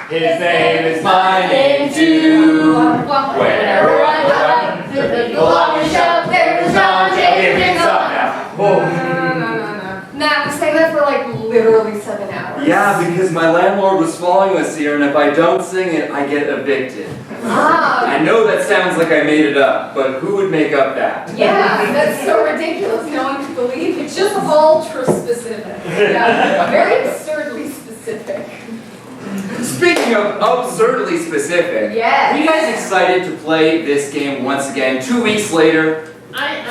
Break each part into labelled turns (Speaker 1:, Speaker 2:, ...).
Speaker 1: His name is my name too. Wherever I go, the people always shout, there is no change. Stop now. Whoa.
Speaker 2: Nah, we sang that for like literally 7 hours.
Speaker 3: Yeah, because my landlord was following us here, and if I don't sing it, I get evicted. I know that sounds like I made it up, but who would make up that?
Speaker 2: Yeah, that's so ridiculous. No one can believe it's just ultra specific. Yeah, very absurdly specific.
Speaker 3: Speaking of absurdly specific,
Speaker 2: yes.
Speaker 3: Are you guys excited to play this game once again, 2 weeks later?
Speaker 4: I am.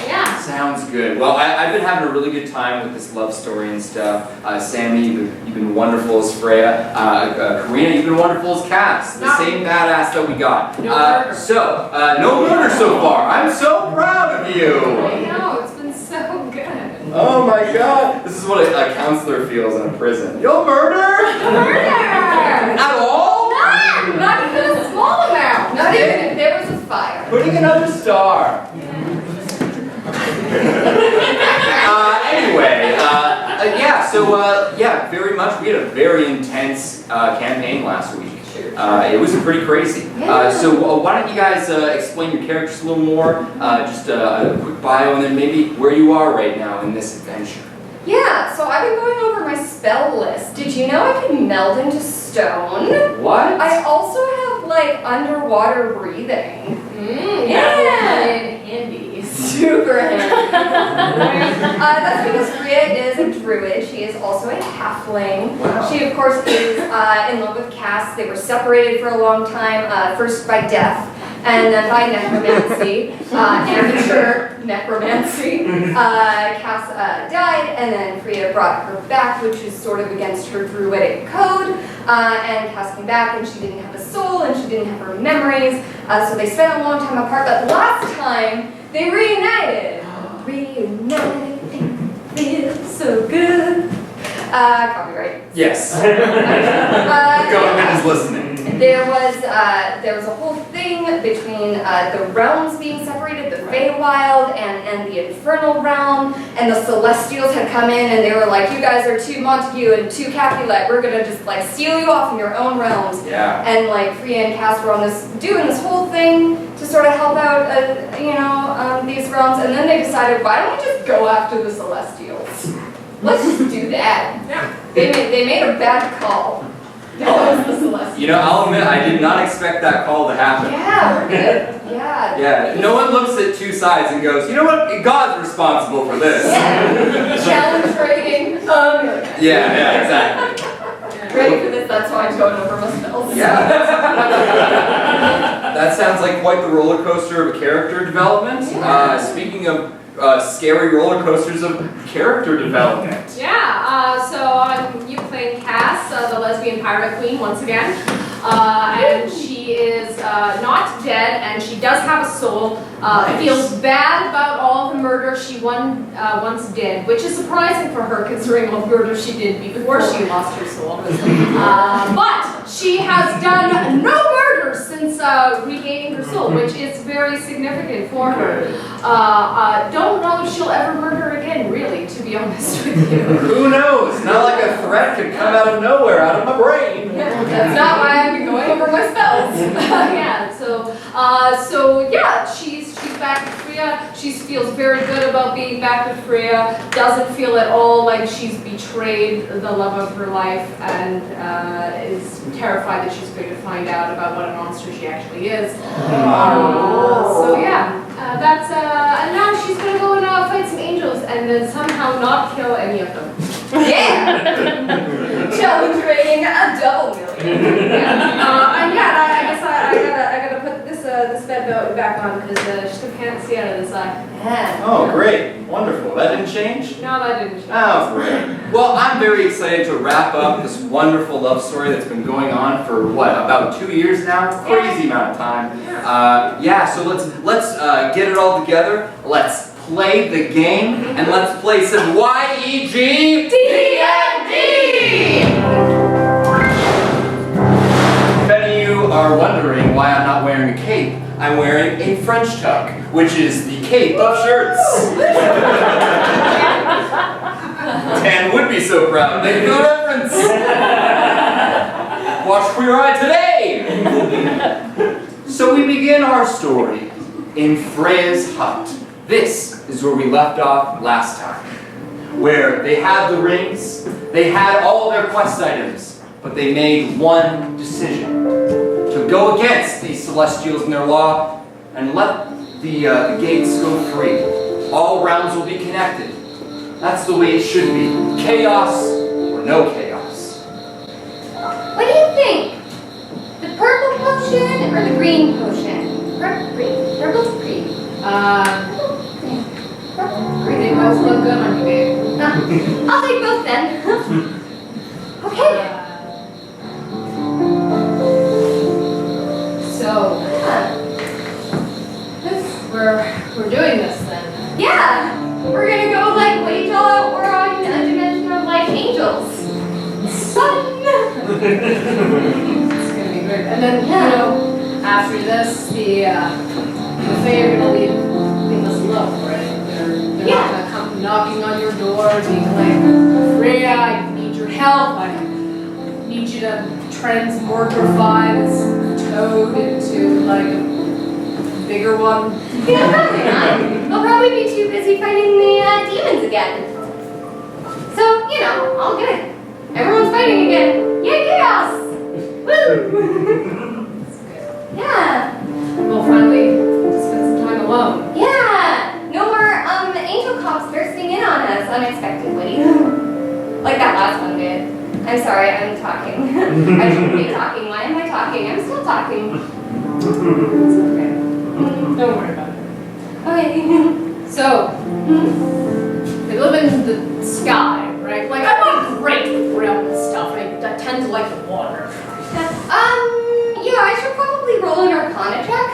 Speaker 4: Yeah.
Speaker 3: Sounds good. Well, I've been having a really good time with this love story and stuff. Sammy, you've been wonderful as Freya. Karina, you've been wonderful as Cass. The same badass that we got.
Speaker 4: No murder.
Speaker 3: No murder so far. I'm so proud of you.
Speaker 2: I know, it's been so good.
Speaker 3: Oh my god. This is what a counselor feels in a prison. You'll murder?
Speaker 2: Murder!
Speaker 3: At all?
Speaker 2: None! Not even a small amount. Not even if there was a fire.
Speaker 3: Putting another star. Yeah, very much. We had a very intense campaign last week. It was pretty crazy. So why don't you guys explain your characters a little more, just a quick bio, and then maybe where you are right now in this adventure.
Speaker 2: Yeah, so I've been going over my spell list. Did you know I can meld into stone?
Speaker 3: What?
Speaker 2: I also have, like, underwater breathing.
Speaker 4: Yeah. Handy.
Speaker 2: Super handy. That's because Freya is a druid. She is also a halfling.
Speaker 3: Wow. She,
Speaker 2: of course, is in love with Cass. They were separated for a long time, first by death, and then by necromancy, amateur necromancy. Cass died, and then Freya brought her back, which is sort of against her druidic code. And Cass came back, and she didn't have a soul, and she didn't have her memories. So they spent a long time apart, but last time they reunited. Reunited, feels so good. Copyright.
Speaker 3: yes. The government is listening.
Speaker 2: There was a whole thing between the realms being separated, the Feywild and the Infernal realm, and the Celestials had come in and they were like, you guys are too Montague and too Capulet, we're gonna just like seal you off in your own realms.
Speaker 3: Yeah.
Speaker 2: And like Freya and Cass were doing this whole thing to sort of help out, these realms, and then they decided, why don't we just go after the Celestials? Let's just do that.
Speaker 4: Yeah.
Speaker 2: They made a bad call. No, it's the Celestials.
Speaker 3: You know, I'll admit, I did not expect that call to happen.
Speaker 2: Yeah, we're good. Yeah.
Speaker 3: Yeah, no one looks at two sides and goes, you know what, God's responsible for this.
Speaker 2: Yeah. Challenge rating.
Speaker 3: Yeah, exactly.
Speaker 2: Ready for this? That's why I'm going over my spells.
Speaker 3: Yeah. That sounds like quite the roller coaster of character development.
Speaker 2: Yeah.
Speaker 3: Speaking of scary roller coasters of character development.
Speaker 4: Yeah, so you played Cass, the lesbian pirate queen, once again. And she is not dead, and she does have a soul. Feels bad about all the murder she once did, which is surprising for her considering all the murder she did before she lost her soul. But she has done no murder since regaining her soul, which is very significant for her. Don't know if she'll ever murder again, really, to be honest with you.
Speaker 3: Who knows? Not like a threat could come out of nowhere, out of my brain.
Speaker 2: Yeah, that's not why I've been going over my spells.
Speaker 4: Yeah, so yeah, she's back with Freya. She feels very good about being back with Freya. Doesn't feel at all like she's betrayed the love of her life, and is terrified that she's going to find out about what a monster she actually is. So yeah, and now she's going to go and fight some angels, and then somehow not kill any of them.
Speaker 2: Yeah! Challenge rating a double million.
Speaker 4: And I guess I gotta put this bed back on because she can't see out of this eye.
Speaker 2: Yeah.
Speaker 3: Oh, great. Wonderful. That didn't change?
Speaker 4: No, that didn't change.
Speaker 3: Oh, great. Well, I'm very excited to wrap up this wonderful love story that's been going on for, about 2 years now? Crazy amount of time. So let's get it all together. Let's play the game, and let's play some yegDND! If any of you are wondering why I'm not wearing a cape, I'm wearing a French tuck, which is the cape of shirts. Dan would be so proud. Thank you for the reference. Watch Queer Eye today! So we begin our story in Freya's hut. This is where we left off last time, where they had the rings, they had all their quest items, but they made one decision: to go against these Celestials and their law and let the gates go free. All realms will be connected. That's the way it should be. Chaos or no chaos.
Speaker 2: What do you think? The purple potion or the green potion? Green. Purple, green. Green. Purple, green.
Speaker 4: They both look good on you, babe.
Speaker 2: I'll take both then. Okay.
Speaker 4: So, we're doing this then.
Speaker 2: Yeah. We're gonna go like wait till we're on a dimension of like angels. Fun.
Speaker 4: It's gonna be great. And then, you know, after this, the Fae are gonna leave us alone, right? They're not gonna come knocking on your door, being like, Freya, I need your help. I need you to transmorgrify this toad into like a bigger one.
Speaker 2: Yeah, probably not. They'll probably be too busy fighting the demons again. So, you know, all good. Everyone's fighting again. Yay, chaos! Woo! Yeah.
Speaker 4: We'll finally spend some time alone.
Speaker 2: Yeah. No more angel cops bursting in on us unexpectedly. Like that last one did. I'm sorry, I'm talking. I shouldn't be talking. Why am I talking? I'm still talking.
Speaker 4: It's okay. Don't worry about it.
Speaker 2: Okay.
Speaker 4: So, they live in the sky, right? Like, I'm not great with realm and stuff. I tend to like the water.
Speaker 2: Yeah, I should probably roll an Arcana check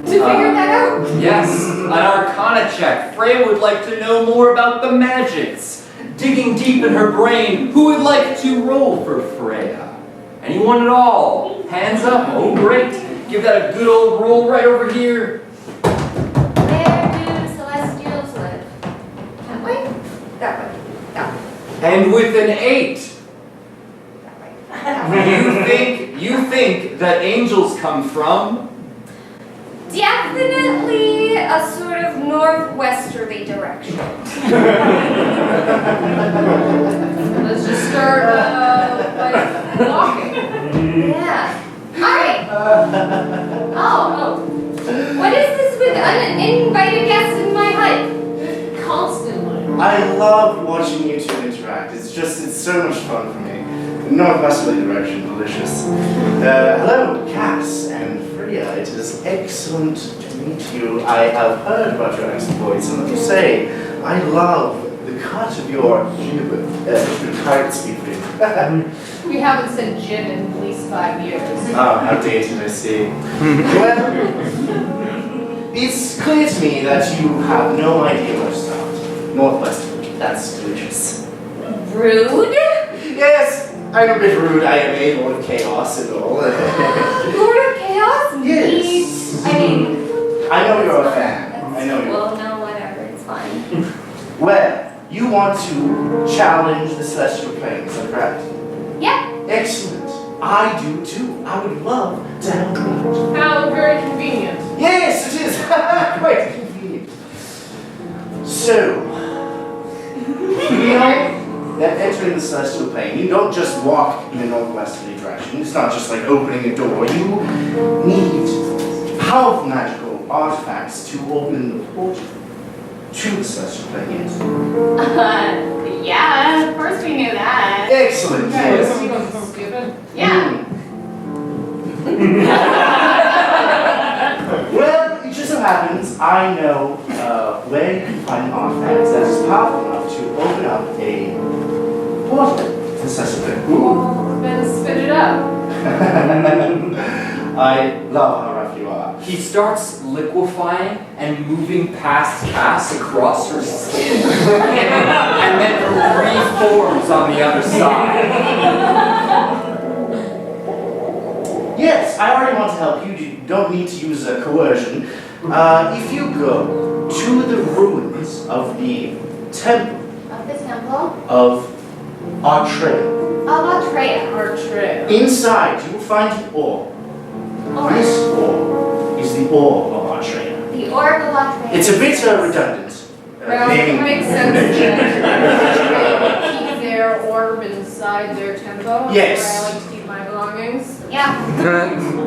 Speaker 2: to figure that out.
Speaker 3: Yes, an Arcana check. Freya would like to know more about the magics. Digging deep in her brain, who would like to roll for Freya? Anyone at all? Hands up. Oh, great. Give that a good old roll right over here.
Speaker 2: Where do Celestials live? That way? That way. That way.
Speaker 3: And with an 8,
Speaker 2: That way. That way.
Speaker 3: you think that angels come from?
Speaker 2: Definitely a sort of northwesterly direction.
Speaker 4: Let's just start, like, walking.
Speaker 2: Yeah. Alright. Oh. What is this with uninvited guests in my hut?
Speaker 4: Constantly.
Speaker 1: I love watching you two interact. It's so much fun for me. Northwesterly direction, delicious. Hello, Cass and Freya. It is excellent to meet you. I have heard about your exploits, and let me say, I love the cut of your jib. Cards between.
Speaker 4: We haven't said gin in at least 5 years.
Speaker 1: Oh, how dated I see. Well, it's clear to me that you have no idea where to start. Northwesterly. That's delicious.
Speaker 2: Rude?
Speaker 1: Yes, I'm a bit rude. I am a Lord of Chaos and all.
Speaker 2: Lord of Chaos?
Speaker 1: Yes.
Speaker 2: Neat. I mean...
Speaker 1: I know you're a fan. I know you are.
Speaker 2: Well, no, whatever. It's fine.
Speaker 1: Well, you want to challenge the celestial plane, is that correct?
Speaker 2: Yeah.
Speaker 1: Excellent. I do too. I would love to help you out.
Speaker 4: How very convenient.
Speaker 1: Yes, it is. Quite convenient. So, you know that entering the celestial plane, you don't just walk in a northwesterly direction. It's not just like opening a door. You need powerful magical artifacts to open the portal to the celestial plane. Yes.
Speaker 5: Yeah, of course we knew that.
Speaker 1: Excellent. Yes.
Speaker 4: You don't sound stupid.
Speaker 5: Yeah.
Speaker 1: Well, it just so happens I know where you can find an artifact that is powerful enough to open up a portal to the celestial plane.
Speaker 4: Well, then spit it out.
Speaker 1: I love how rough you are.
Speaker 3: He starts liquefying and moving past Cass across her skin. And then reforms on the other side.
Speaker 1: Yes, I already want to help you. You don't need to use coercion. If you go to the ruins of the temple
Speaker 2: Of the temple?
Speaker 1: of Artre,
Speaker 2: Oh, Latreia.
Speaker 4: Artrea.
Speaker 1: Inside, you will find the ore.
Speaker 2: Alright.
Speaker 1: This ore is the ore of Latreia.
Speaker 2: The orb of Latreia.
Speaker 1: It's a bit redundant.
Speaker 4: Well, it
Speaker 1: naming-
Speaker 4: makes sense that keep their orb inside their temple.
Speaker 1: Yes.
Speaker 4: Where I like to keep my belongings.
Speaker 2: Yeah.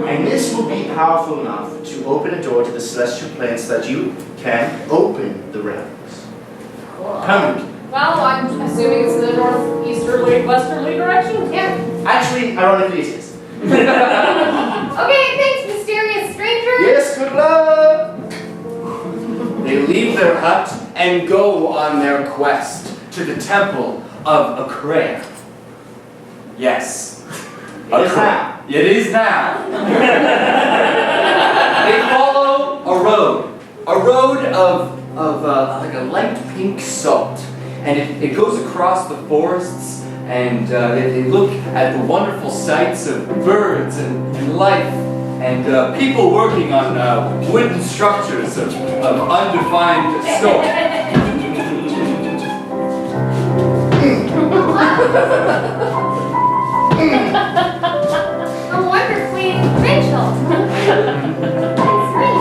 Speaker 1: And this will be powerful enough to open a door to the celestial plane so that you can open the realms. Permanently.
Speaker 4: Well, I'm assuming it's the northeasterly, westerly direction.
Speaker 2: Yeah.
Speaker 1: Actually, ironically, it is.
Speaker 2: Okay, thanks, mysterious stranger.
Speaker 1: Yes, good luck!
Speaker 3: They leave their hut and go on their quest to the temple of Acrea. Yes.
Speaker 1: It is now.
Speaker 3: It is now. They follow a road of like a light pink salt, and it goes across the forests, and they look at the wonderful sights of birds and life, and people working on wooden structures of undefined stone.
Speaker 2: No wonder Queen Rachel. That's right.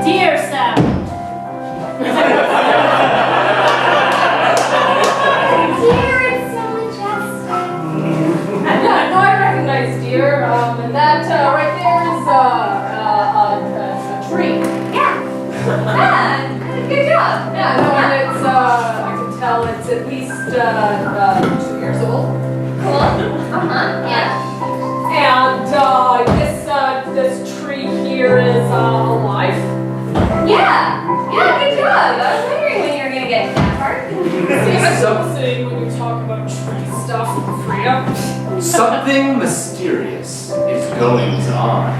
Speaker 5: Dear Sam.
Speaker 2: Dear, it's so majestic.
Speaker 4: No, I recognize deer. And that right there is a tree.
Speaker 2: Yeah. Ah, good job.
Speaker 4: Yeah, no, and it's I can tell it's at least 2 years old.
Speaker 2: Cool. Yeah.
Speaker 4: And this tree here is alive.
Speaker 2: Yeah. Yeah, good job. I was wondering when you were gonna get to that part.
Speaker 4: I'm saying when you talk about tree stuff, Freya.
Speaker 3: Something mysterious is going on.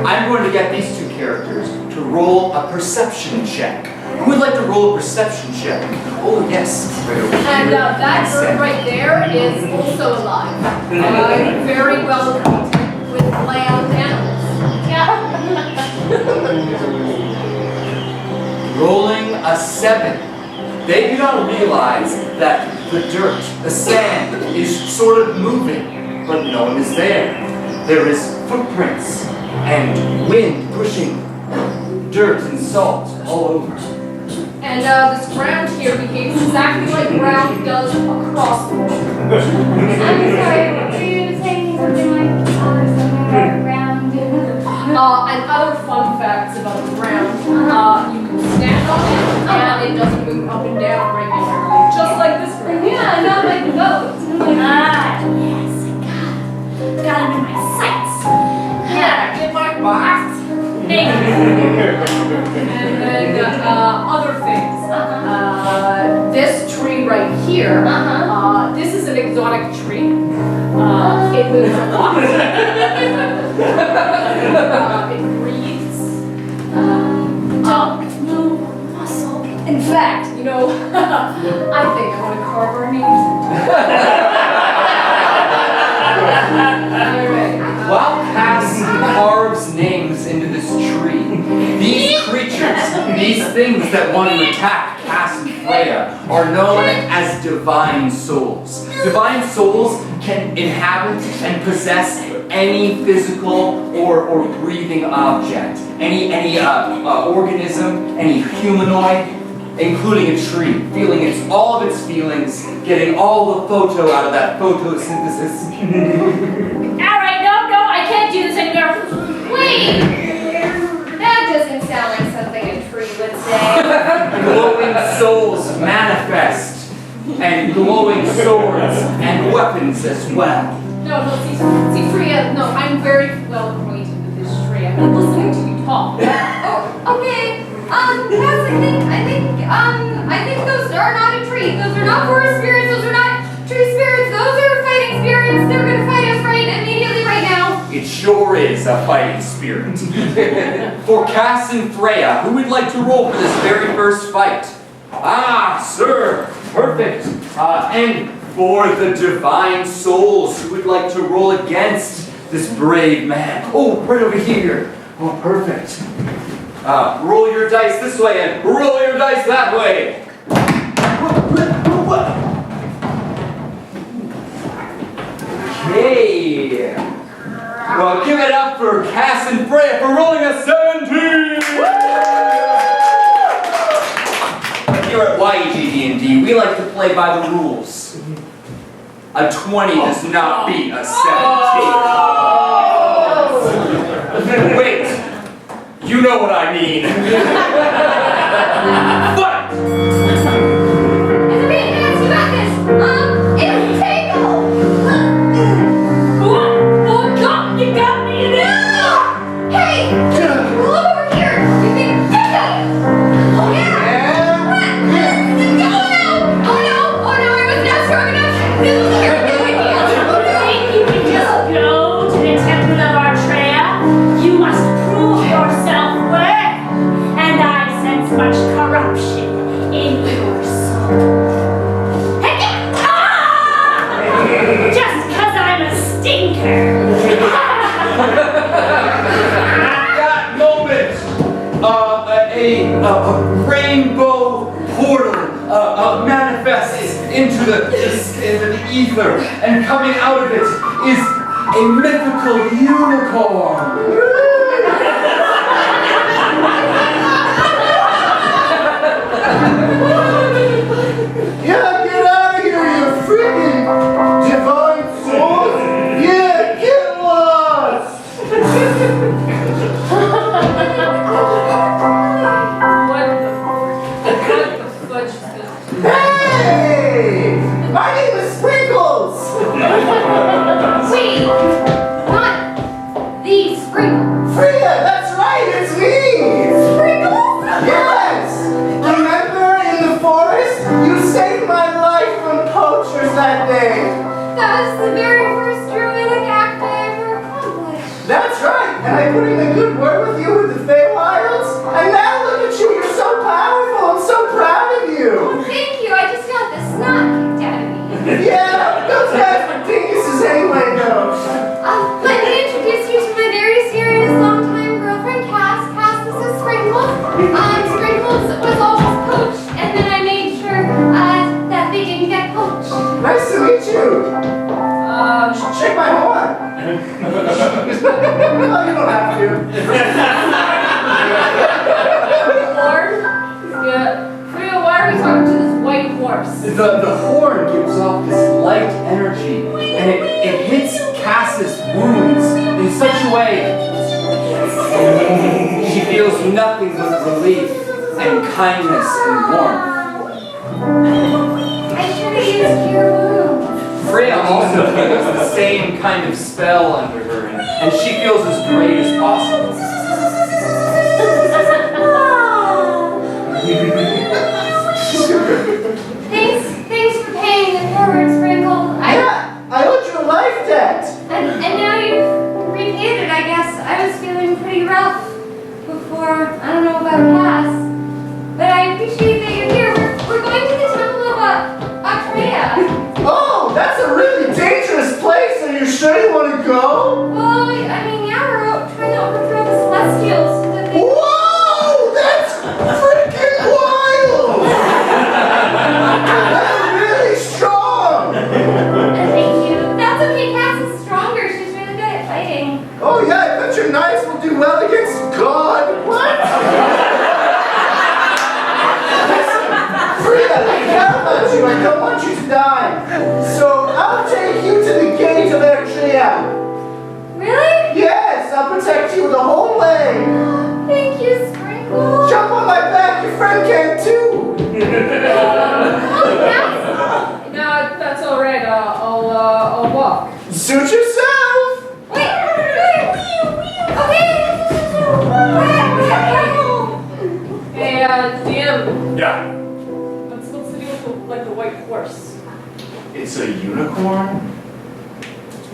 Speaker 3: I'm going to get these two characters to roll a perception check. Who would like to roll a perception check? Oh yes, right over here.
Speaker 4: And that bird right there is also alive. Very well acquainted with land animals.
Speaker 3: Rolling a 7. They do not realize that the dirt, the sand, is sort of moving, but no one is there. There is footprints and wind pushing dirt and salt all over.
Speaker 4: And this ground here behaves exactly like ground does across the world.
Speaker 2: I'm sorry, were you saying something like around?
Speaker 4: And other fun facts about the ground. You can stand on it and it doesn't move up and down regularly. Just like this ground.
Speaker 2: Yeah, not like the boat.
Speaker 5: Ah, yes. Got him in my sights.
Speaker 4: Yeah, in my box.
Speaker 5: Thank you.
Speaker 4: And then other things. This tree right here, this is an exotic tree. It moves a lot. It breathes. Don't move muscle. In fact, you know, I think I want to carve our names. Alright.
Speaker 3: While Cass carves names into this tree, these creatures, these things that want to attack Cass and Freya, are known as divine souls. Divine souls can inhabit and possess any physical or breathing object, any organism, any humanoid, including a tree, feeling all of its feelings, getting all the photo out of that photosynthesis.
Speaker 5: Alright, no, I can't do this anymore.
Speaker 2: Wait! That doesn't sound like something a tree would say.
Speaker 3: Glowing souls manifest, and glowing swords and weapons as well.
Speaker 4: No, see, Freya, no, I'm very well acquainted with this tree. I've been listening to you talk.
Speaker 2: Oh, okay. Cass, I think those are not a tree. Those are not forest spirits. Those are not tree spirits. Those are fighting spirits. They're gonna fight us immediately right now.
Speaker 3: It sure is a fighting spirit. For Cass and Freya, who would like to roll for this very first fight? Ah, sir, perfect. And for the divine souls, who would like to roll against this brave man? Oh, right over here. Oh, perfect. Roll your dice this way and roll your dice that way. Okay. Well, give it up for Cass and Freya for rolling a 17! Here at yegDND, we like to play by the rules. A 20 does not beat a 17. Wait, you know what I mean. Fight!
Speaker 2: It's okay, Cass, you got this. It's Tangle.
Speaker 5: Oh, God, you got me now!
Speaker 2: Hey, look over here. You think? Oh yeah. Oh no, I was not strong enough. This is here.
Speaker 5: Think you can just go to the temple of our Freya? You must prove your self-worth, and I sense much corruption in your soul. Just 'cause I'm a stinker.
Speaker 3: That moment, a rainbow portal manifests into the ether, and coming out of it is a mythical unicorn.
Speaker 1: Yeah, get out of here, you freaking divine souls! Yeah, get lost!
Speaker 4: What the fudge is this?
Speaker 1: Hey! My name is Sprinkles!
Speaker 2: Wait, not these sprinkles.
Speaker 1: Freya, that's right, it's me!
Speaker 2: Sprinkles?
Speaker 1: Yes! Remember in the forest? You saved my life from poachers that day!
Speaker 2: That was the very first druidic act I ever accomplished.
Speaker 1: That's right! And I put in a good word with you with the Feywilds, and now look at you, you're so powerful, I'm so proud of you!
Speaker 2: Thank you, I just got the snot kicked out of me.
Speaker 1: Yeah, those guys were dinguses anyway, though.
Speaker 2: Let me introduce you to my very serious longtime girlfriend, Cass. Cass, this is Sprinkles. Sprinkles was almost poached, and then I made sure that they didn't get poached.
Speaker 1: Nice to meet you. Shake my horn. Oh, you don't have to.
Speaker 4: Horn? Yeah. Freya, why are we talking to this white horse?
Speaker 3: The horn gives off this light energy, and it hits Cass's wounds in such a way she feels nothing but relief and kindness and warmth.
Speaker 2: I should have used your wound.
Speaker 3: Freya also feels the same kind of spell under her, and she feels as great as possible.
Speaker 2: Thanks for paying it forward, Sprinkle.
Speaker 1: Yeah, I owed you a life debt.
Speaker 2: And now you've repaid it, I guess. I was feeling pretty rough before. I don't know about Cass, but I appreciate that you're here. We're going to the temple of Freya.
Speaker 1: Oh, that's a really dangerous place. Are you sure you want to go?
Speaker 2: Well, I mean, yeah, we're trying to overthrow the Celestials so that they.
Speaker 1: Whoa, that's freaking wild. That's really strong.
Speaker 2: Thank you. That's okay. Cass is stronger. She's really good at fighting.
Speaker 1: Oh yeah, I bet your knights will do well against God. What? Freya, I care about you. I don't want you to die. So I'll take you to the gate of Eritrea.
Speaker 2: Really?
Speaker 1: Yes, I'll protect you the whole way.
Speaker 2: Thank you, Sprinkle.
Speaker 1: Jump on my back, your friend can too.
Speaker 4: No, that's all right. I'll walk.
Speaker 1: Suit yourself.
Speaker 2: Wait. Okay.
Speaker 4: Hey, DM.
Speaker 3: Yeah.
Speaker 4: What's the deal with the white horse?
Speaker 1: It's a unicorn.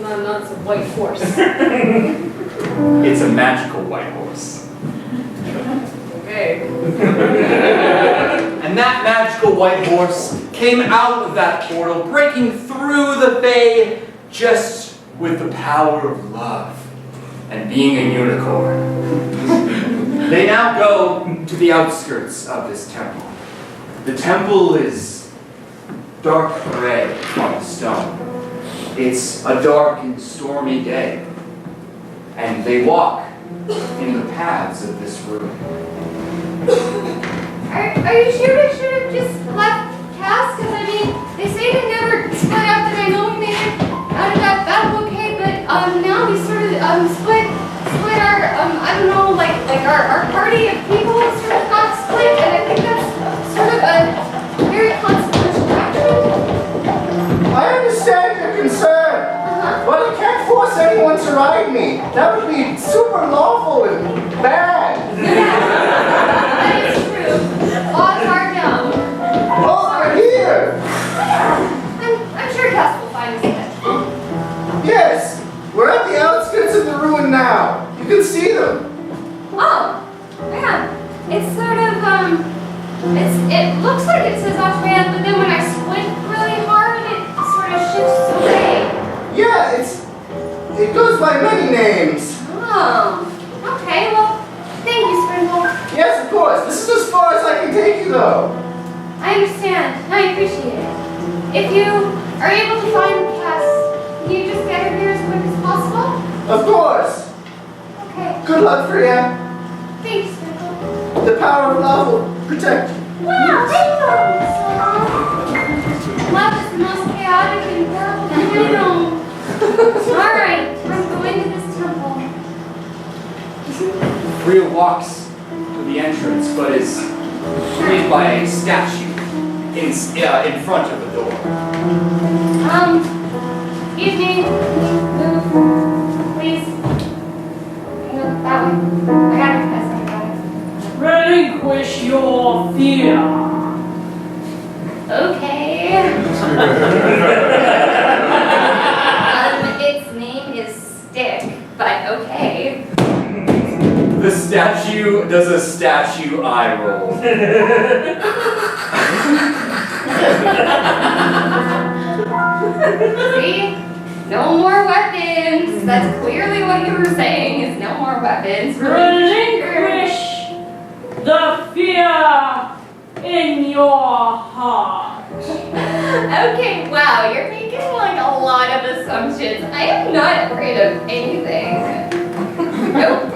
Speaker 4: No, it's a white horse.
Speaker 3: It's a magical white horse.
Speaker 4: Okay.
Speaker 3: And that magical white horse came out of that portal, breaking through the Fae just with the power of love and being a unicorn. They now go to the outskirts of this temple. The temple is dark gray on the stone. It's a dark and stormy day, and they walk in the paths of this room.
Speaker 2: Are you sure we should have just left Cass? Because I mean, they say they never split up, and I know we made it out of that battle okay, but now we sort of split our I don't know, like our party of people sort of got split, and I think that's sort of a very consequential action.
Speaker 1: I understand your concern, but I can't force anyone to ride me. That would be super lawful and bad.
Speaker 2: Yeah, that is true. Odds are down.
Speaker 1: Over here!
Speaker 2: I'm sure Cass will find us eventually.
Speaker 1: Yes, we're at the outskirts of the ruin now. You can see them.
Speaker 2: Oh, yeah. It's sort of, it looks like it says Australia, but then when I squint really hard, it sort of shifts away.
Speaker 1: Yeah, it goes by many names.
Speaker 2: Oh, okay, well, thank you, Sprinkle.
Speaker 1: Yes, of course. This is as far as I can take you, though.
Speaker 2: I understand. I appreciate it. If you are able to find Cass, can you just get her here as quick as possible?
Speaker 1: Of course.
Speaker 2: Okay.
Speaker 1: Good luck, Freya.
Speaker 2: Thanks, Sprinkle.
Speaker 1: The power of love will protect you.
Speaker 2: Wow, rainbows! Love is the most chaotic and horrible thing I know. Alright, I'm going to this temple.
Speaker 3: Freya walks to the entrance, but is greeted by a statue in front of the door.
Speaker 2: Excuse me. Move. Please. Move that way. I got it.
Speaker 5: Relinquish your fear.
Speaker 2: Okay. Its name is Stick, but okay.
Speaker 3: The statue does a statue eye roll.
Speaker 2: See? No more weapons. That's clearly what you were saying, is no more weapons.
Speaker 5: Relinquish the fear in your heart.
Speaker 2: Okay, wow, you're making like a lot of assumptions. I am not afraid of anything. Nope.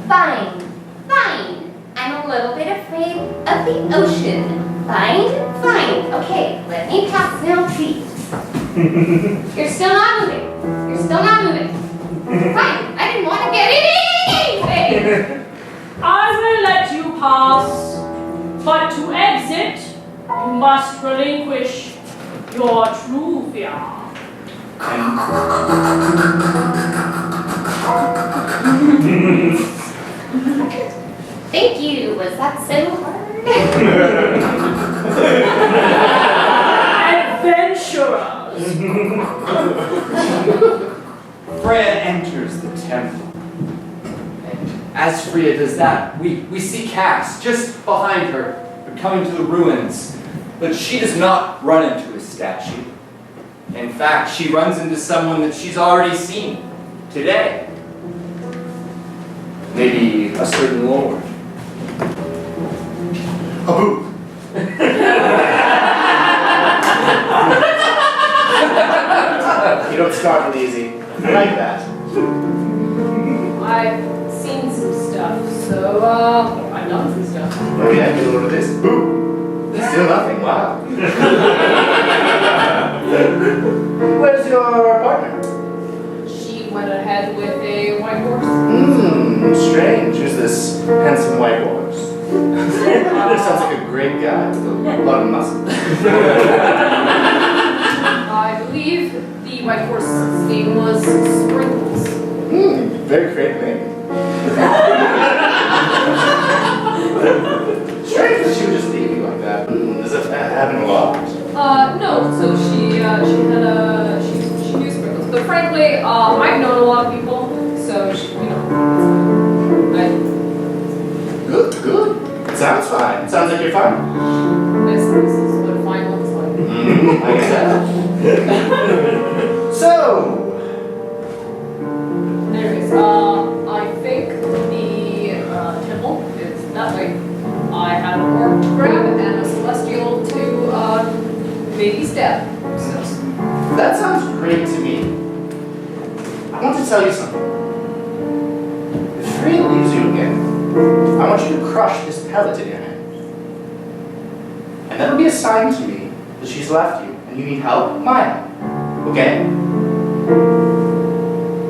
Speaker 2: Fine. I'm a little bit afraid of the ocean. Fine. Okay, let me pass now, please. You're still not moving. Fine, I didn't want to get in anyway.
Speaker 5: I will let you pass, but to exit, you must relinquish your true fear.
Speaker 2: Thank you. Was that so hard?
Speaker 5: Adventurers.
Speaker 3: Freya enters the temple. And as Freya does that, we see Cass just behind her, coming to the ruins. But she does not run into a statue. In fact, she runs into someone that she's already seen today. Maybe a certain lord.
Speaker 1: Abu. You don't startle easy. I like that.
Speaker 4: I've seen some stuff, so I've done some stuff.
Speaker 1: Oh yeah, get a load of this. Boo! Still nothing, wow. Where's your partner?
Speaker 4: She went ahead with a white horse.
Speaker 1: Strange. Who's this handsome white horse? Sounds like a great guy with a lot of muscle.
Speaker 4: I believe the white horse's name was Sprinkles.
Speaker 1: Very creative name. Strange that she would just leave you like that. Does it happen a lot?
Speaker 4: No. So she knew Sprinkles, but frankly, I've known a lot of people, so she,
Speaker 1: Good. Sounds fine. Sounds like you're fine.
Speaker 4: this is what fine looks like.
Speaker 1: I can tell. So,
Speaker 4: Anyways, I think the able to maybe step.
Speaker 1: That sounds great to me. I want to tell you something. If Freya leaves you again, I want you to crush this pellet in your hand. And that'll be a sign to me that she's left you and you need help, my help. Okay?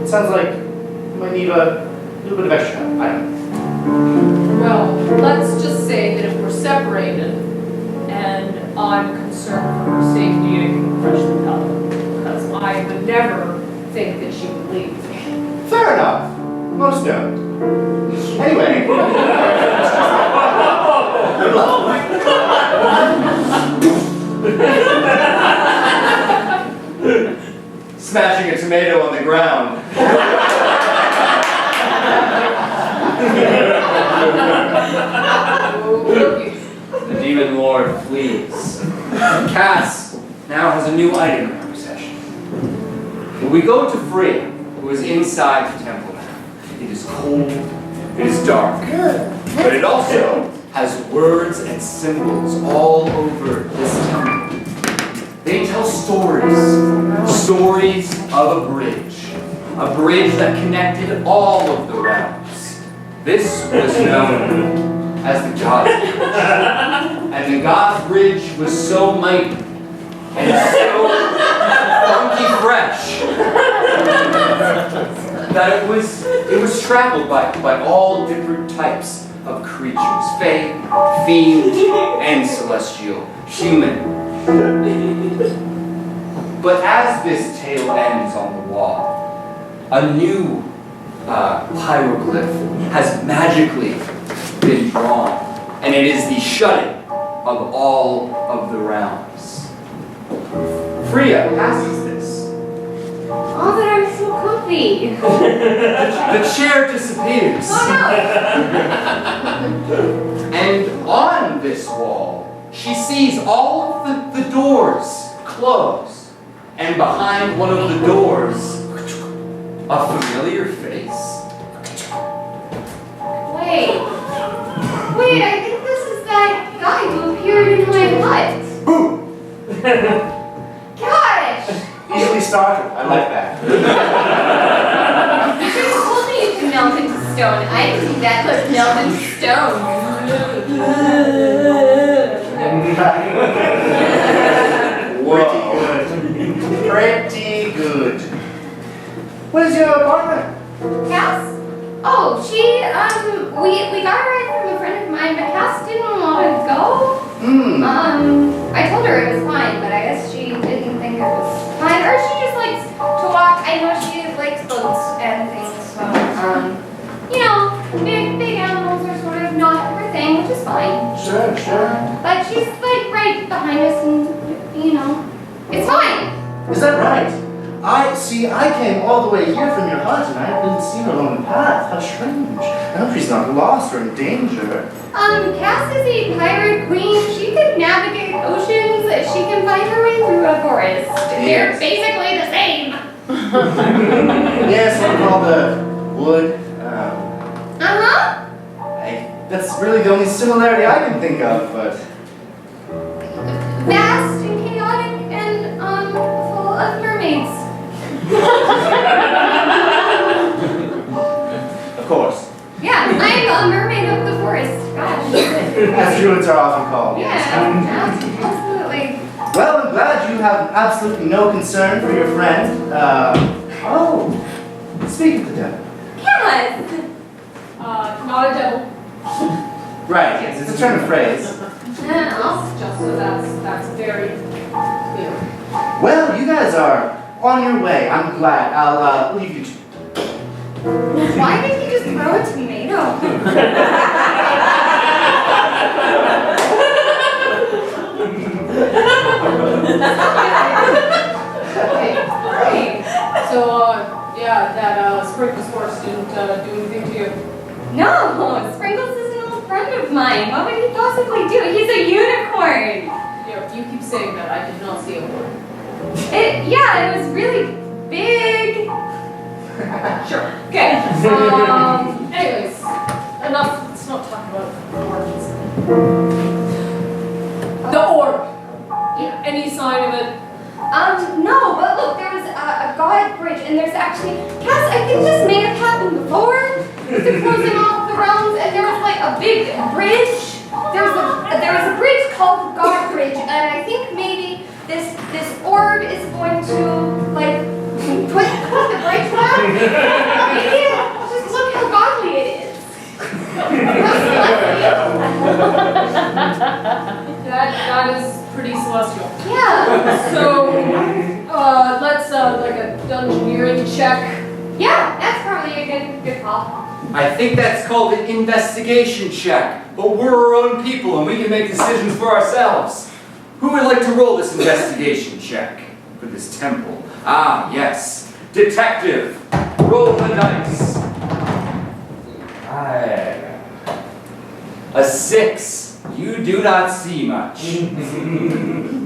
Speaker 1: It sounds like you might need a little bit of extra help. I don't know.
Speaker 4: Well, let's just say that if we're separated and I'm concerned for her safety, I can crush the pellet. Because I would never think that she would leave me.
Speaker 1: Fair enough. Most don't. Anyway. Good luck.
Speaker 3: Smashing a tomato on the ground. The demon lord flees. Cass now has a new item in her possession. When we go to Freya, who is inside the temple now, it is cold, it is dark, but it also has words and symbols all over this temple. They tell stories of a bridge that connected all of the realms. This was known as the God's Bridge. And the God's Bridge was so mighty and so funky fresh that it was traveled by all different types of creatures, fae, fiend, and celestial, human. But as this tale ends on the wall, a new hieroglyph has magically been drawn, and it is the shutting of all of the realms. Freya passes this.
Speaker 2: Oh, but I'm so comfy.
Speaker 3: The chair disappears.
Speaker 2: Oh
Speaker 3: And on this wall, she sees all of the doors close. And behind one of the doors, a familiar face.
Speaker 2: Wait, I think this is that guy who appeared in my hut.
Speaker 1: Boom!
Speaker 2: Gosh!
Speaker 1: Easily started. I like that.
Speaker 2: You should have told me you could melt into stone. I didn't think that could melt into stone.
Speaker 1: Pretty good. What is your partner?
Speaker 2: Cass? Oh, she, we got a ride from a friend of mine, but Cass didn't want to go. I told her it was fine, but I guess she didn't think it was fine. Or she just likes to walk. I know she likes boats and things, so, you know, big animals are sort of not her thing, which is fine.
Speaker 1: Sure.
Speaker 2: But she's, like, right behind us and, you know, it's fine.
Speaker 1: Is that right? I came all the way here from your hut and I didn't see her along the path. How strange. I hope she's not lost or in danger.
Speaker 2: Cass is a pirate queen. She can navigate oceans. She can find her way through a forest. They're
Speaker 1: Yes.
Speaker 2: basically the same.
Speaker 1: Yes, what we call the wood. That's really the only similarity I can think of, but...
Speaker 2: Vast and chaotic and, full of mermaids.
Speaker 1: Of course.
Speaker 2: Yeah, I'm a mermaid of the forest. Gosh.
Speaker 1: As druids are often called.
Speaker 2: Yeah,
Speaker 1: Yes.
Speaker 2: absolutely.
Speaker 1: Well, I'm glad you have absolutely no concern for your friend. Speak of the devil.
Speaker 2: Cass!
Speaker 4: Not a devil.
Speaker 1: Right, yes, it's a turn of phrase.
Speaker 2: Oh.
Speaker 4: Just so that's very clear.
Speaker 1: Well, you guys are on your way. I'm glad. I'll leave you to.
Speaker 2: Why did he just throw a tomato?
Speaker 4: Okay. So, that Sprinkles horse didn't do anything to you.
Speaker 2: No, Sprinkles is an old friend of mine. What would he possibly do? He's a unicorn.
Speaker 4: Yeah, you keep saying that. I did not see a horn.
Speaker 2: It was really big.
Speaker 4: Sure. Okay. Anyways, enough. Let's not talk about origins. The orb.
Speaker 2: No, but look, there was a God bridge, and there's actually, Cass, I think this may have happened before. They're closing off the realms, and there was like a big bridge. There was a bridge called the God Bridge, and I think maybe this orb is going to like put the bridge back. Maybe just look how godly it is.
Speaker 4: That is pretty celestial.
Speaker 2: Yeah.
Speaker 4: So, let's like a dungeoneering check.
Speaker 2: Yeah, that's probably a good call.
Speaker 3: I think that's called an investigation check. But we're our own people and we can make decisions for ourselves. Who would like to roll this investigation check for this temple? Ah, yes. Detective, roll the dice. A 6. You do not see much.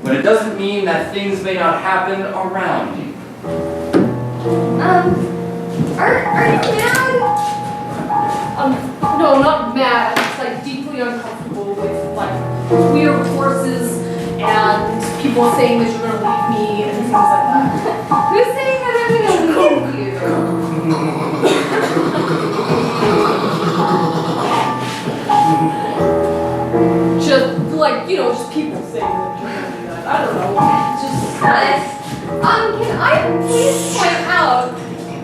Speaker 3: But it doesn't mean that things may not happen around you.
Speaker 2: Are you mad?
Speaker 4: No, not mad. I'm just like deeply uncomfortable with like weird forces and people saying that you're gonna leave me and things like that.
Speaker 2: Who's saying that I'm gonna leave you?
Speaker 4: Just like, just people saying that you're gonna do that. I don't know. Just
Speaker 2: Can I please point out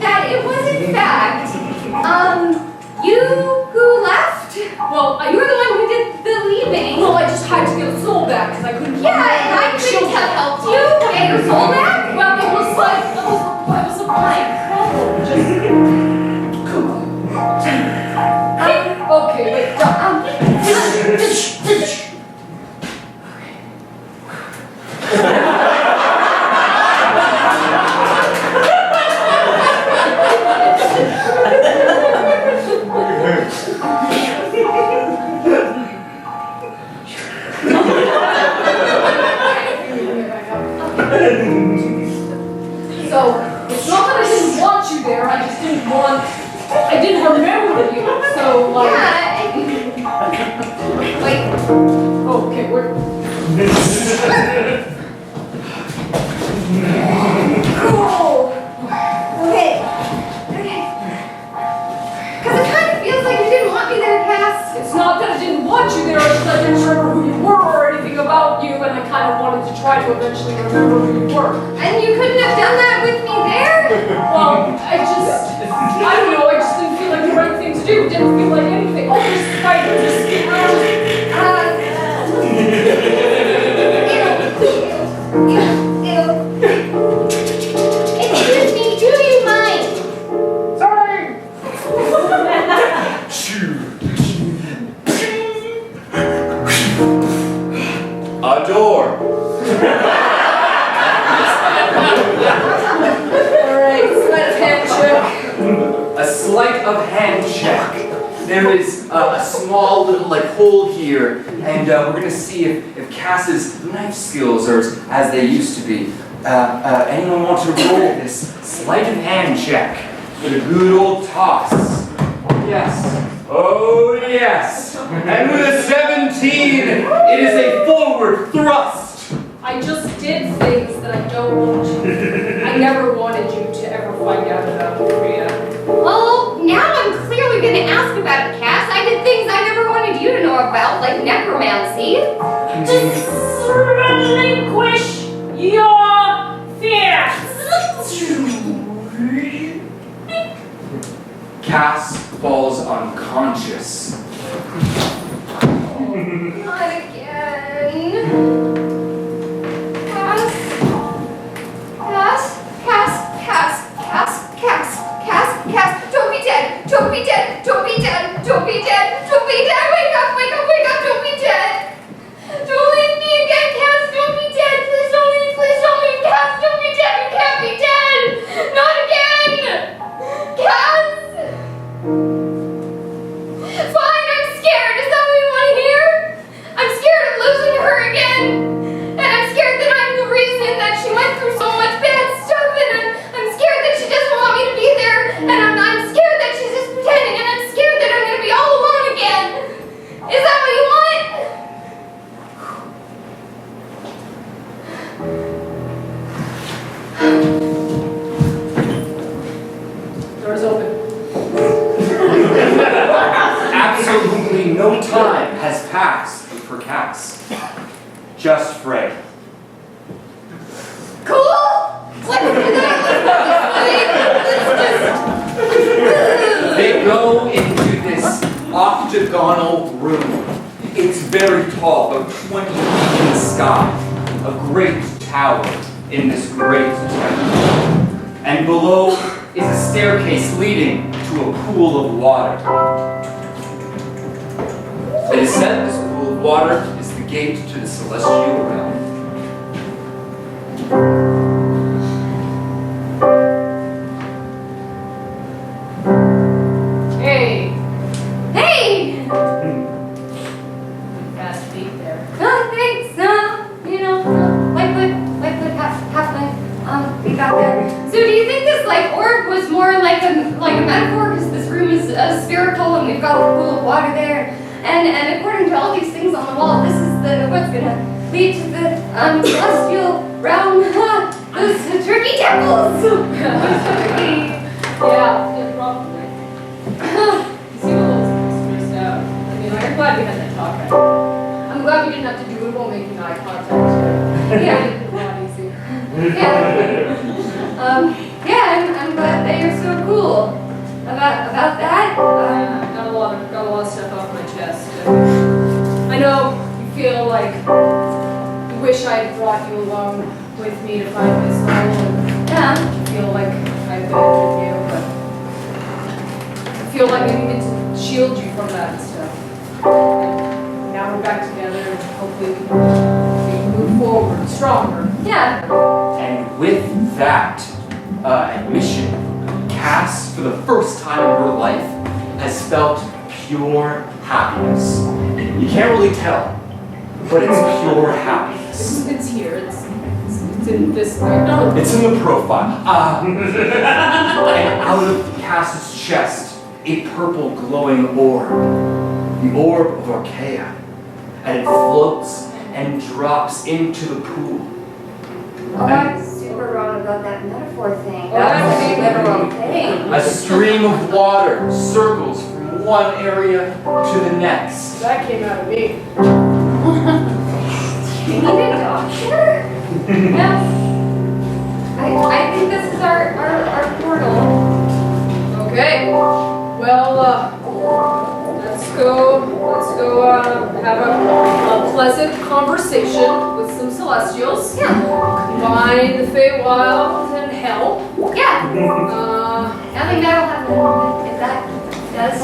Speaker 2: that it was in fact, you who left?
Speaker 4: well,
Speaker 2: You were the one who did the leaving.
Speaker 4: well, I just had to get a soul back because I couldn't.
Speaker 2: Yeah, and I couldn't have helped you get your soul back.
Speaker 4: Well, it was like it was a blank problem. Just come on. Okay, wait. Finish. So, it's not that I didn't want you there, I didn't remember you, so like...
Speaker 2: Yeah. Wait.
Speaker 4: Okay, we're...
Speaker 2: Cool. Okay. Because it kind of feels like you didn't want me there, Cass.
Speaker 4: It's not that I didn't want you there, it's just I didn't remember who you were or anything about you, and I kind of wanted to try to eventually remember who you were.
Speaker 2: And you couldn't have done that with me there?
Speaker 4: Well, I don't know, I just didn't feel like the right thing to do. It didn't feel like anything. Oh, just fight, just
Speaker 2: Excuse me, do you mind?
Speaker 4: sorry!
Speaker 3: A door.
Speaker 4: Alright, sleight of hand check.
Speaker 3: A sleight of hand check. There is a small little hole here, and we're gonna see if Cass's knife skills are as they used to be. Anyone want to roll this sleight of hand check for the good old toss? Yes. Oh yes. And with a 17, it is a forward thrust.
Speaker 4: I just did things that I don't want you to. I never wanted you to ever find out about Freya.
Speaker 2: Well, now I'm clearly going to ask about it, Cass. I did things I never wanted you to know about, like necromancy.
Speaker 5: Just relinquish your fears.
Speaker 3: Cass falls unconscious.
Speaker 2: Not again. Cass. Cass. Cass. Cass. Cass. Cass. Cass. Cass. Don't be dead. Don't be dead. Don't be dead. Don't be dead. Don't be dead. Wake up. Wake up. Wake up. Don't be dead. Don't leave me again, Cass. Don't be dead. Please don't leave. Please don't leave. Cass, don't be dead. You can't be dead. Not again. Cass. Fine, I'm scared.
Speaker 3: No time has passed for Cass. Just Freya.
Speaker 2: Cool? Let's do that.
Speaker 3: They go into this octagonal room. It's very tall, about 20 feet in the sky. A great tower in this great temple. And below is a staircase leading to a pool of water. It is said this pool of water is the gate to the celestial realm.
Speaker 4: Hey,
Speaker 2: Hey!
Speaker 4: fast feet there.
Speaker 2: No, thanks. No, you know, Lightfoot, halfway. We got there. So do you think this orb was more like a metaphor because this room is spherical and we've got the pool of water there, and according to all these things on the wall, this is what's gonna lead to the celestial realm. Those turkey temples.
Speaker 4: Yeah, probably. You seem a little spaced out. I mean, I'm glad we had that talk. I'm glad we didn't have to do it while making eye contact.
Speaker 2: Yeah.
Speaker 4: It was a lot easier.
Speaker 2: Yeah, I'm glad that you're so cool about that.
Speaker 4: Got a lot of stuff off my chest. I know you feel like you wish I had brought you along with me to find this soul, and
Speaker 2: Yeah.
Speaker 4: you feel like I abandoned you, but I feel like I needed to shield you from that and stuff. And now we're back together, and hopefully we can move forward stronger.
Speaker 2: Yeah.
Speaker 3: And with that admission, Cass, for the first time in her life, has felt pure happiness. You can't really tell, but it's pure happiness.
Speaker 4: It's here. It's in this. No,
Speaker 3: It's in the profile. And out of Cass's chest, a purple glowing orb. The orb of Archaea. And it floats and drops into the pool.
Speaker 2: Oh, I'm super wrong about that metaphor thing.
Speaker 4: Well,
Speaker 2: That's a big
Speaker 4: that's-
Speaker 2: literal thing.
Speaker 3: A stream of water circles from one area to the next.
Speaker 4: that came out of me.
Speaker 2: You need a doctor? No. I think this is our portal.
Speaker 4: Okay. Well, let's go have a pleasant conversation with some celestials.
Speaker 2: Yeah.
Speaker 4: Combine the Feywild and hell.
Speaker 2: Yeah.
Speaker 4: Uh,
Speaker 2: I think that'll happen if that does.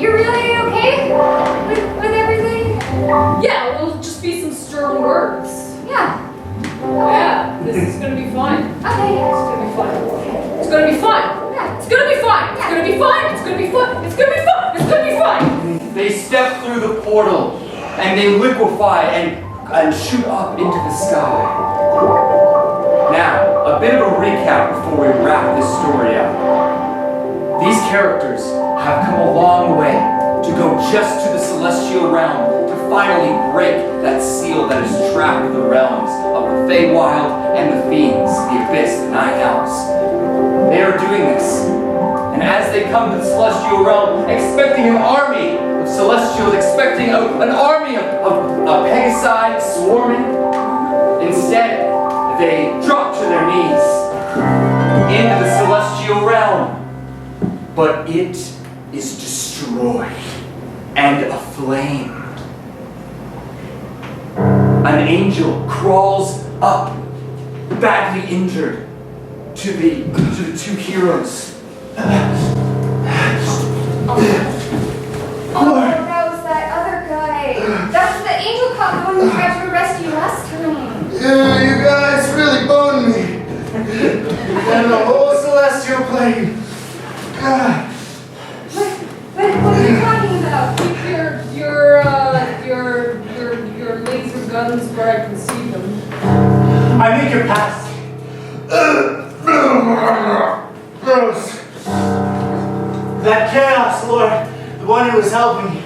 Speaker 2: You're really okay with everything?
Speaker 4: yeah, it'll just be some stern words.
Speaker 2: Yeah.
Speaker 4: Yeah, this is gonna be fine.
Speaker 2: Okay.
Speaker 4: It's gonna be fine. It's gonna be fine.
Speaker 2: Yeah.
Speaker 4: It's gonna be fine. It's gonna be fine. It's gonna be fun. It's gonna be fun. It's gonna be fine.
Speaker 3: They step through the portal and they liquefy and shoot up into the sky. Now, a bit of a recap before we wrap this story up. These characters have come a long way to go just to the celestial realm to finally break that seal that has trapped the realms of the Feywild and the Fiends, the Abyss, the Nine Hells. They are doing this. And as they come to the celestial realm, expecting an army of celestials, expecting an army of Pegasi swarming, instead, they drop to their knees into the celestial realm. But it is destroyed and aflame. An angel crawls up, badly injured, to the two heroes.
Speaker 2: Oh, that was that other guy. That's the angel cop, the one who tried to arrest you last time.
Speaker 1: Yeah, you guys really boned me. And the whole celestial plane. God.
Speaker 2: What are you talking about?
Speaker 4: Your laser guns where I can see them.
Speaker 1: I think you're past. Gross. That chaos lord, the one who was helping you,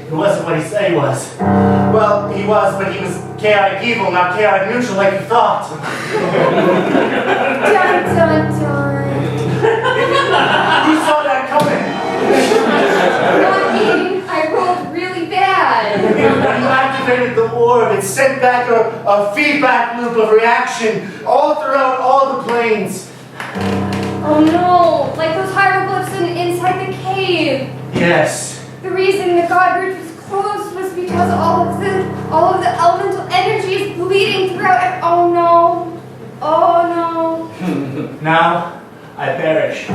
Speaker 1: he wasn't what he said he was. Well, he was, but he was chaotic evil, not chaotic neutral like you thought.
Speaker 2: Dun dun dun.
Speaker 1: Who saw that coming?
Speaker 2: Not me. I
Speaker 1: It sent back a feedback loop of reaction all throughout all the planes.
Speaker 2: Oh no, like those hieroglyphs inside the cave.
Speaker 1: Yes.
Speaker 2: The reason the God Bridge was closed was because all of the elemental energy is bleeding throughout. Oh no. Oh no.
Speaker 6: Now I perish.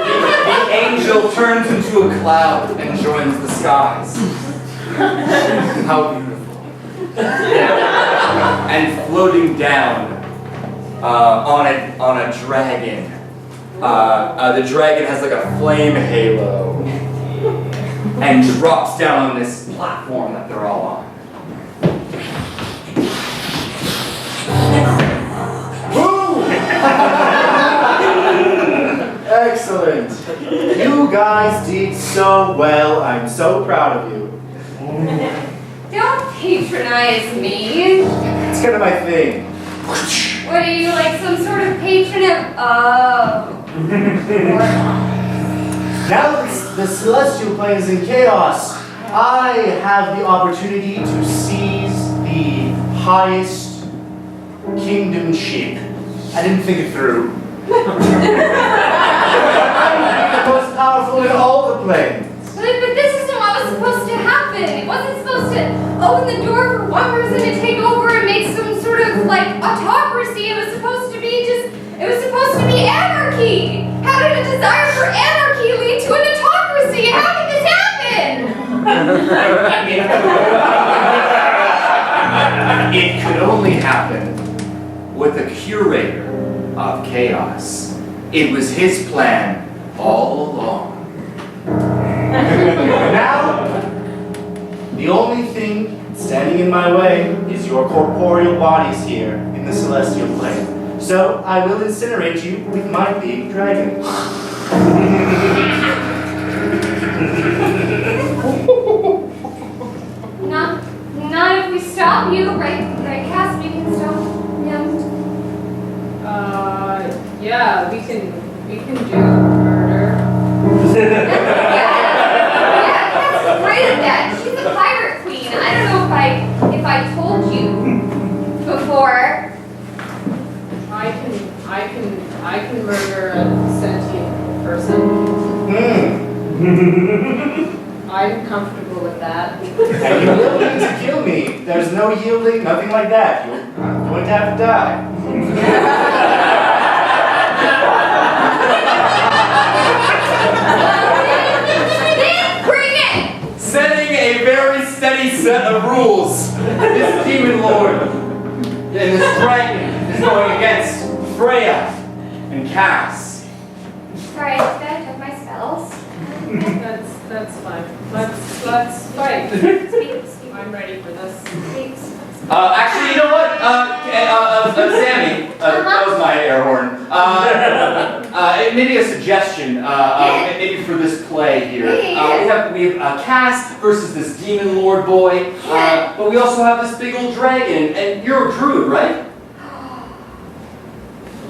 Speaker 3: The angel turns into a cloud and joins the skies. How beautiful. And floating down on a dragon. The dragon has like a flame halo and drops down on this platform that they're all on.
Speaker 1: Excellent. You guys did so well. I'm so proud of you.
Speaker 2: Don't patronize me.
Speaker 1: It's kind of my thing.
Speaker 2: What are you, like some sort of patron of...
Speaker 1: Now that the celestial plane is in chaos, I have the opportunity to seize the highest kingdomship. I didn't think it through. I'm the most powerful in all the planes.
Speaker 2: But this isn't what was supposed to happen. It wasn't supposed to open the door for one person to take over and make some sort of like autocracy. It was supposed to be anarchy. How did a desire for anarchy lead to an autocracy? How did this happen?
Speaker 3: It could only happen with the curator of chaos. It was his plan all along.
Speaker 1: Now, the only thing standing in my way is your corporeal bodies here in the celestial plane. So I will incinerate you with my big dragon.
Speaker 2: Not if we stop you, right, Cass? We can stop him.
Speaker 4: Yeah, we can do murder.
Speaker 2: Yeah, Cass is great at that. She's a pirate queen. I don't know if I told you before.
Speaker 4: I can murder a sentient person. I'm comfortable with that.
Speaker 1: And you will need to kill me. There's no yielding, nothing like that. I'm going to have to die.
Speaker 2: Bring it!
Speaker 3: Setting a very steady set of rules. This demon lord and this dragon is going against Freya and Cass.
Speaker 2: Sorry, I just gotta check my spells.
Speaker 4: That's fine. Let's fight.
Speaker 2: Speak.
Speaker 4: I'm ready for this.
Speaker 2: Speak.
Speaker 3: Actually, you know what? Sammy, that was my air horn. Maybe a suggestion, maybe for this play here. We have Cass versus this demon lord boy, but we also have this big old dragon, and you're a druid, right?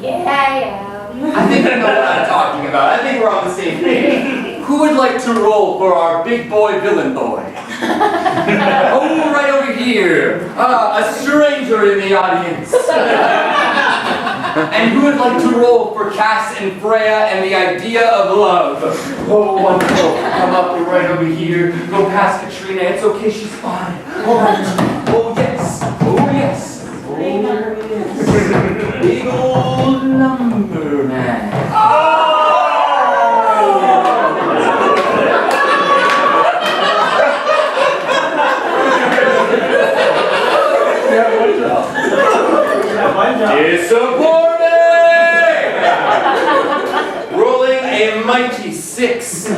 Speaker 2: Yeah, I am.
Speaker 3: I think you know what I'm talking about. I think we're on the same page. Who would like to roll for our big boy villain boy? Oh, right over here. A stranger in the audience. And who would like to roll for Cass and Freya and the idea of love? Oh, wonderful. Come up right over here. Go past Katrina. It's okay, she's fine. All right. Oh, yes. Oh, yes. Oh, yes. Big old lumber man. Disappointing! Rolling a mighty 6.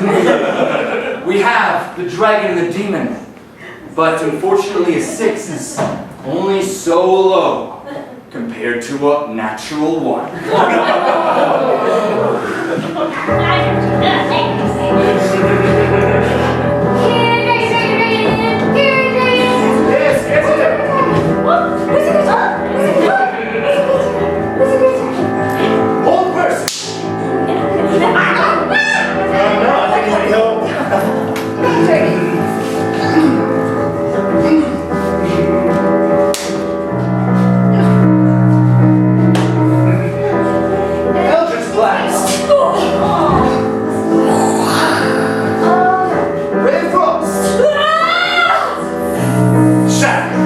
Speaker 3: We have the dragon and the demon, but unfortunately a 6 is only so low compared to a natural 1.
Speaker 1: Old person! No, I think I know. Ray of Frost! Shatter!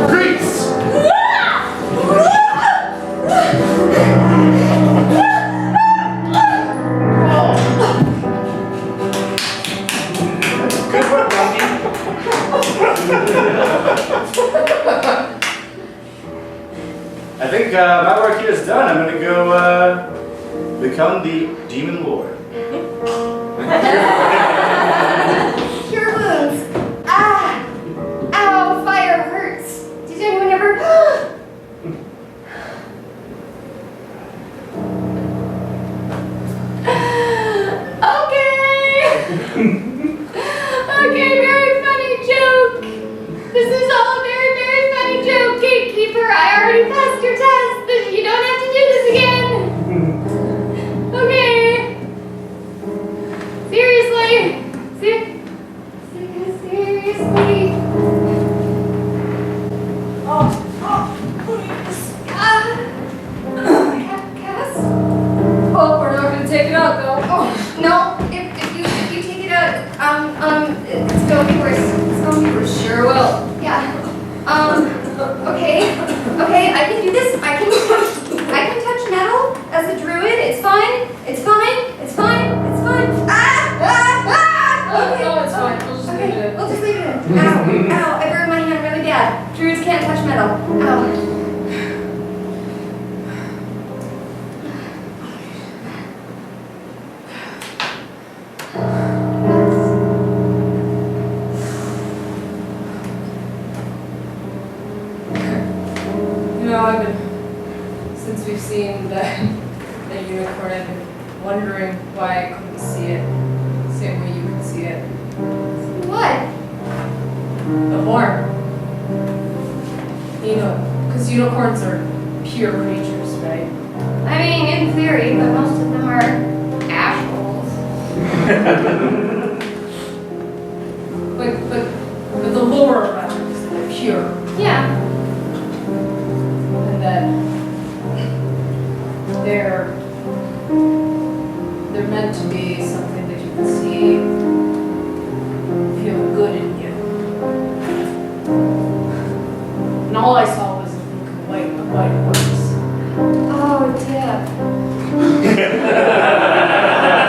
Speaker 1: Grease! Good work, Rocky. I think my work here is done. I'm gonna go become the Demon Lord.
Speaker 2: Cure wounds. Ah! Ow, fire hurts. Did anyone ever... Okay, very funny joke. This is all a very, very funny joke. Gatekeeper, I already passed your test. You don't have to do this again. Okay. Seriously. Seriously. Cass?
Speaker 4: Oh, we're not gonna take it out though.
Speaker 2: Oh, no. If you take it out, it's gonna be worse. It's gonna be worse.
Speaker 4: Sure will.
Speaker 2: Yeah. Okay, I can do this. I can touch metal as a druid. It's fine. Okay.
Speaker 4: No, it's fine. We'll just leave it
Speaker 2: Okay,
Speaker 4: in.
Speaker 2: we'll just leave it in. Ow, I burned my hand really bad. Druids can't touch metal. Ow.
Speaker 4: You know, since we've seen that unicorn, I've been wondering why I couldn't see it the same way you could see it.
Speaker 2: What?
Speaker 4: The horn. You know, because unicorns are pure creatures, right?
Speaker 2: I mean, in theory, but most of them are assholes.
Speaker 4: But the lore around it is that they're pure.
Speaker 2: Yeah.
Speaker 4: And that they're meant to be something that you can see, feel good in you. And all I saw was the white horse.
Speaker 2: Oh, Dip.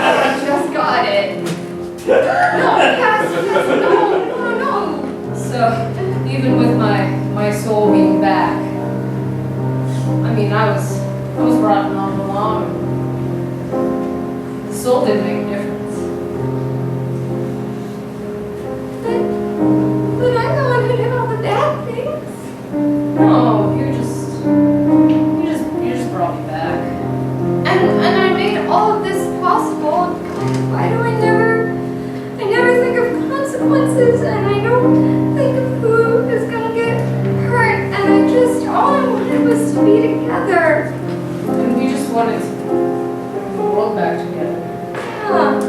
Speaker 2: I just got it. No, Cass, no.
Speaker 4: So even with my soul being back, I mean I was rotting all along. The soul didn't make a difference.
Speaker 2: But I'm the one who did all the bad things.
Speaker 4: No, you just brought me back.
Speaker 2: And I made all of this possible. Why do I never think of consequences, and I don't think of who is gonna get hurt, and all I wanted was to be together.
Speaker 4: And we just wanted the world back together.
Speaker 2: Yeah.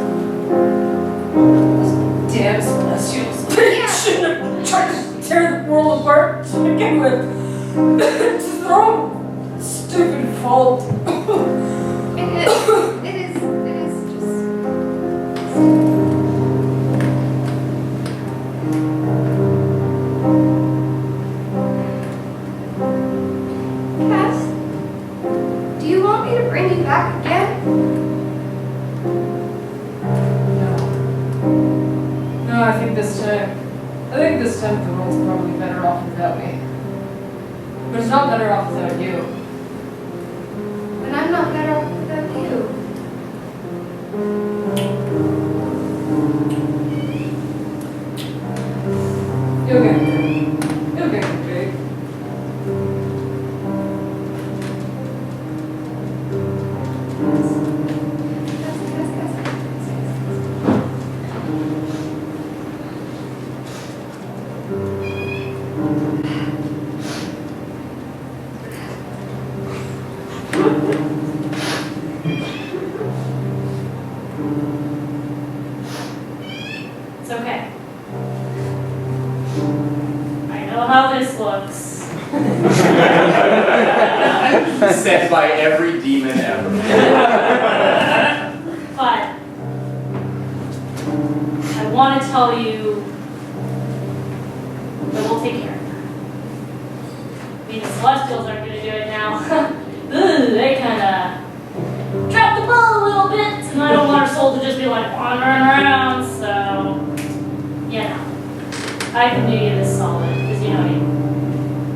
Speaker 4: Those damn celestials. They shouldn't have tried to tear the world apart to begin with. It's their own stupid fault.
Speaker 2: It is just... Cass, do you want me to bring you back again?
Speaker 4: No, I think this time the world's probably better off without me. But it's not better off without you.
Speaker 2: But I'm not better off without you.
Speaker 4: You'll get it. You'll get it, babe.
Speaker 5: this.
Speaker 3: Said by every demon ever.
Speaker 5: But I want to tell you that we'll take care of her. I mean, the Celestials aren't going to do it now. Ooh, they kind of dropped the ball a little bit, and I don't want her soul to just be like wandering around, so, you know, I can do you this solid, because you know,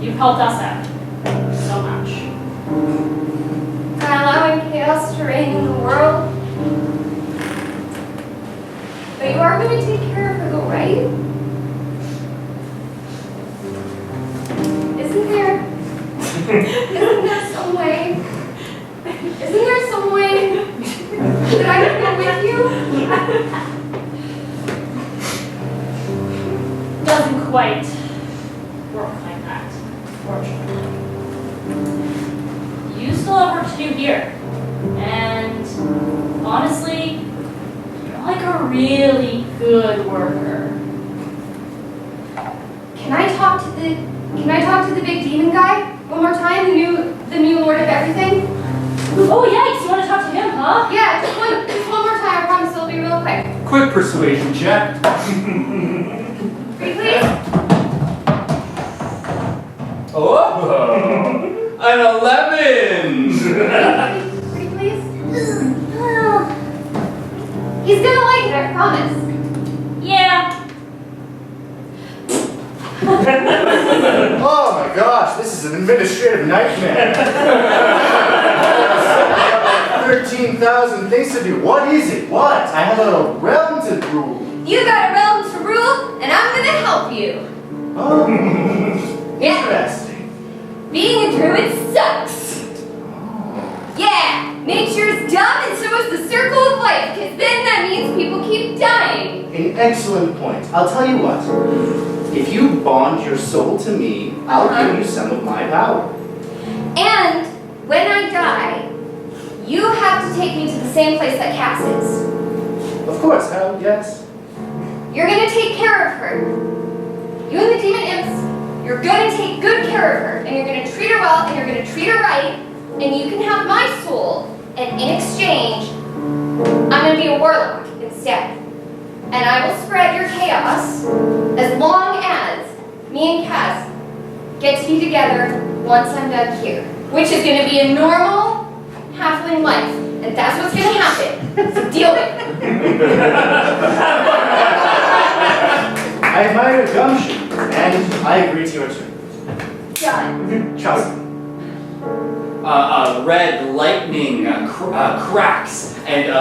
Speaker 5: you've helped us out so much.
Speaker 2: By allowing chaos to reign in the world. But you are going to take care of her, though, right? Isn't there some way? Isn't there some way that I can go with you?
Speaker 5: Doesn't quite work like that, fortunately. You still have work to do here. And honestly, you're like a really good worker.
Speaker 2: Can I talk to the big demon guy one more time? The new lord of everything?
Speaker 5: Oh yikes, you want to talk to him, huh?
Speaker 2: Yeah, just one more time. I promise it'll be real quick.
Speaker 3: Quick persuasion check.
Speaker 2: Pretty please?
Speaker 3: Oh, an 11.
Speaker 2: Pretty please? He's gonna like it, I promise.
Speaker 5: Yeah.
Speaker 1: Oh my gosh, this is an administrative nightmare. 13,000 things to do. What is it? What? I have a realm to rule.
Speaker 2: You got a realm to rule, and I'm gonna help you.
Speaker 1: Oh,
Speaker 2: Yeah,
Speaker 1: interesting.
Speaker 2: being a druid sucks. Yeah, nature's dumb, and so is the circle of life, because then that means people keep dying.
Speaker 1: An excellent point. I'll tell you what. If you bond your soul to me, I'll give you some of my power.
Speaker 2: And when I die, you have to take me to the same place that Cass is.
Speaker 1: Of course, yes.
Speaker 2: You're gonna take care of her. You and the demon imps, you're gonna take good care of her, and you're gonna treat her well, and you're gonna treat her right, and you can have my soul, and in exchange, I'm gonna be a warlock instead. And I will spread your chaos as long as me and Cass get to be together once I'm done here. Which is gonna be a normal halfling life. And that's what's gonna happen. So deal with it.
Speaker 1: I admire your gumption, and I agree to your terms.
Speaker 2: Done.
Speaker 1: Trust me.
Speaker 3: Red lightning cracks, and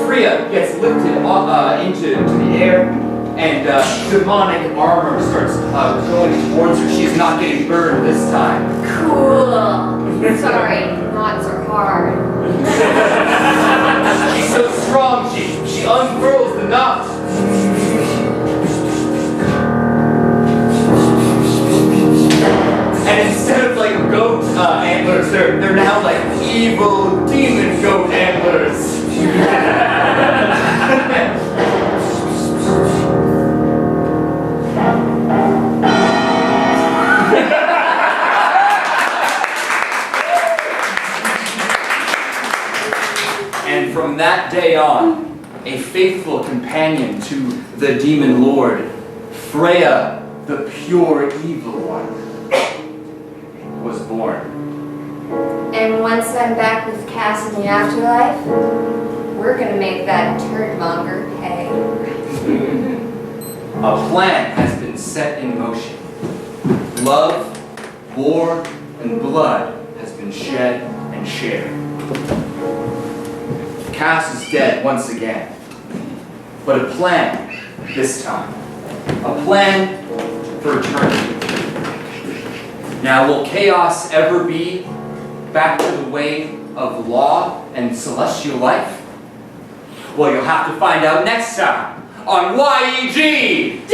Speaker 3: Freya gets lifted into the air, and demonic armor starts going towards her. She's not getting burned this time.
Speaker 2: Cool. Sorry, knots are hard.
Speaker 3: She's so strong, she unfurls the knot. And instead of like goat antlers, they're now like evil demon goat antlers. And from that day on, a faithful companion to the demon lord, Freya, the pure evil one, was born.
Speaker 2: And once I'm back with Cass in the afterlife, we're gonna make that turdmonger pay.
Speaker 3: A plan has been set in motion. Love, war, and blood has been shed and shared. Cass is dead once again. But a plan this time. A plan for eternity. Now, will chaos ever be back to the way of law and celestial life? Well, you'll have to find out next time on yegDND!